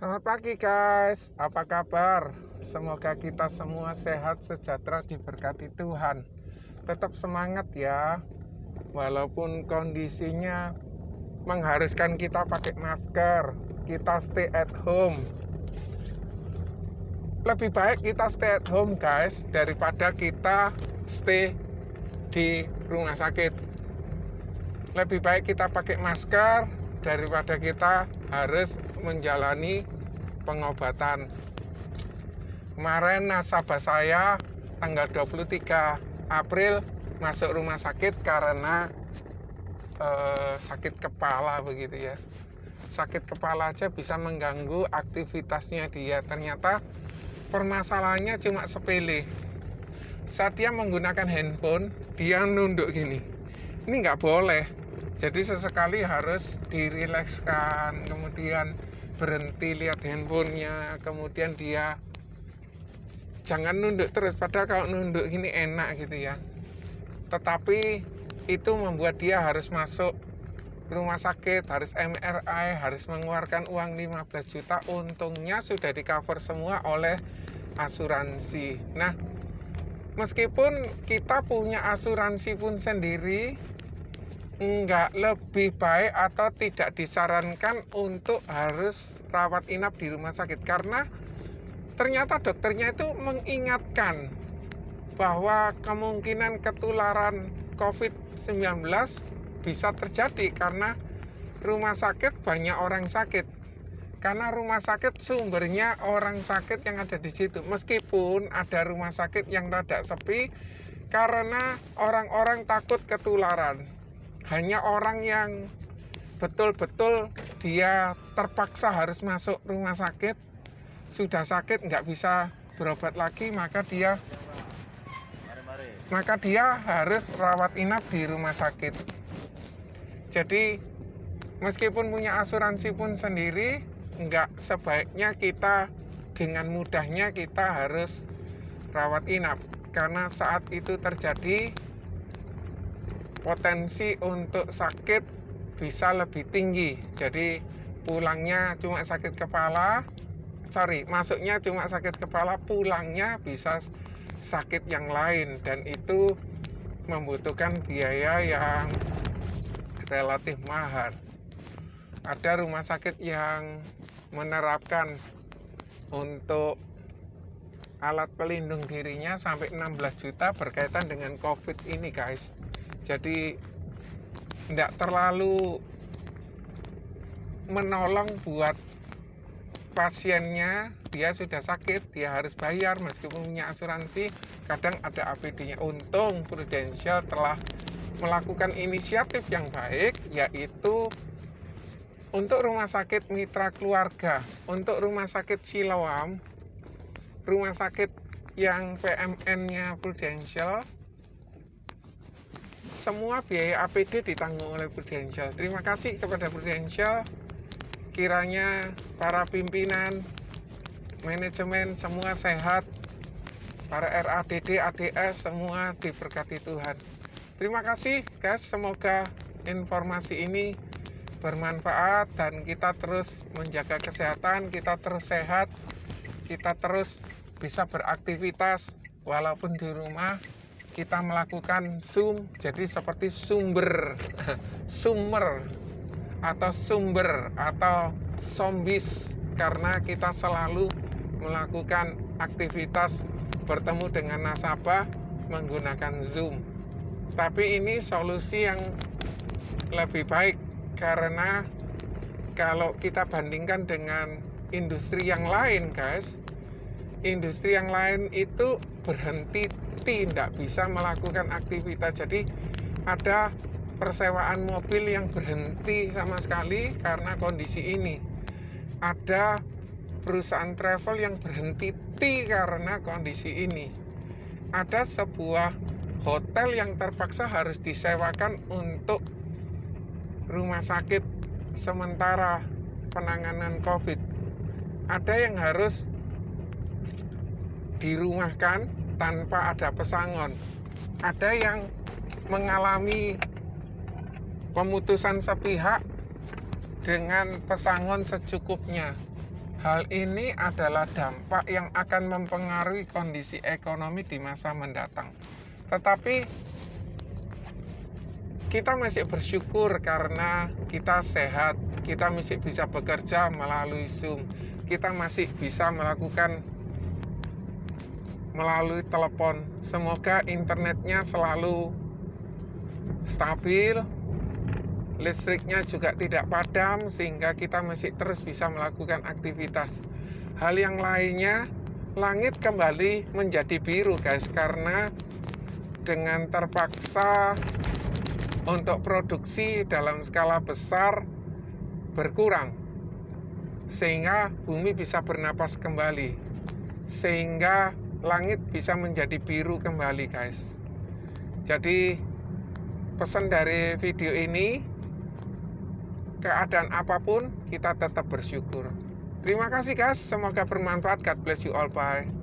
Selamat pagi guys, apa kabar? Semoga kita semua sehat, sejahtera, diberkati Tuhan. Tetap semangat ya, walaupun kondisinya mengharuskan kita pakai masker, kita stay at home. Lebih baik kita stay at home guys, daripada kita stay di rumah sakit. Lebih baik kita pakai masker daripada kita harus menjalani pengobatan. Kemarin nasabah saya tanggal 23 April masuk rumah sakit karena sakit kepala begitu ya. Sakit kepala aja bisa mengganggu aktivitasnya dia. Ternyata permasalahannya cuma sepele. Saat dia menggunakan handphone, dia nunduk gini. Ini nggak boleh. Jadi sesekali harus dirilekskan, kemudian berhenti lihat handphonenya, kemudian dia jangan nunduk terus. Padahal kalau nunduk gini enak gitu ya. Tetapi itu membuat dia harus masuk rumah sakit, harus MRI, harus mengeluarkan uang 15 juta. Untungnya sudah di cover semua oleh asuransi. Nah, meskipun kita punya asuransi pun sendiri, nggak lebih baik atau tidak disarankan untuk harus rawat inap di rumah sakit, karena ternyata dokternya itu mengingatkan bahwa kemungkinan ketularan COVID-19 bisa terjadi karena rumah sakit banyak orang sakit, karena rumah sakit sumbernya orang sakit yang ada di situ. Meskipun ada rumah sakit yang rada sepi karena orang-orang takut ketularan, hanya orang yang betul-betul dia terpaksa harus masuk rumah sakit, sudah sakit nggak bisa berobat lagi, maka dia harus rawat inap di rumah sakit. Jadi meskipun punya asuransi pun sendiri, nggak sebaiknya kita dengan mudahnya kita harus rawat inap, karena saat itu terjadi potensi untuk sakit bisa lebih tinggi. Jadi pulangnya cuma sakit kepala, masuknya cuma sakit kepala, pulangnya bisa sakit yang lain, dan itu membutuhkan biaya yang relatif mahal. Ada rumah sakit yang menerapkan untuk alat pelindung dirinya sampai 16 juta berkaitan dengan COVID ini guys. Jadi tidak terlalu menolong buat pasiennya. Dia sudah sakit, dia harus bayar meskipun punya asuransi, kadang ada APD-nya. Untung Prudential telah melakukan inisiatif yang baik, yaitu untuk rumah sakit mitra keluarga, untuk rumah sakit Siloam, rumah sakit yang PMN-nya Prudential, semua biaya APD ditanggung oleh Prudential. Terima kasih kepada Prudential. Kiranya para pimpinan, manajemen semua sehat, para RADD, ADS semua diberkati Tuhan. Terima kasih guys, semoga informasi ini bermanfaat dan kita terus menjaga kesehatan, kita terus sehat, kita terus bisa beraktivitas walaupun di rumah. Kita melakukan Zoom, jadi seperti sumber atau zombies, karena kita selalu melakukan aktivitas bertemu dengan nasabah menggunakan Zoom. Tapi ini solusi yang lebih baik, karena kalau kita bandingkan dengan industri yang lain guys, industri yang lain itu berhenti, tidak bisa melakukan aktivitas. Jadi ada persewaan mobil yang berhenti sama sekali karena kondisi ini. Ada perusahaan travel yang berhenti karena kondisi ini. Ada sebuah hotel yang terpaksa harus disewakan untuk rumah sakit sementara penanganan COVID. Ada yang harus dirumahkan tanpa ada pesangon. Ada yang mengalami pemutusan sepihak dengan pesangon secukupnya. Hal ini adalah dampak yang akan mempengaruhi kondisi ekonomi di masa mendatang. Tetapi kita masih bersyukur karena kita sehat, kita masih bisa bekerja melalui Zoom, kita masih bisa melakukan melalui telepon. Semoga internetnya selalu stabil, listriknya juga tidak padam, sehingga kita masih terus bisa melakukan aktivitas. Hal yang lainnya, langit kembali menjadi biru guys, karena dengan terpaksa untuk produksi dalam skala besar berkurang, sehingga bumi bisa bernapas kembali, sehingga langit bisa menjadi biru kembali guys. Jadi pesan dari video ini, keadaan apapun kita tetap bersyukur. Terima kasih guys, semoga bermanfaat. God bless you all, bye.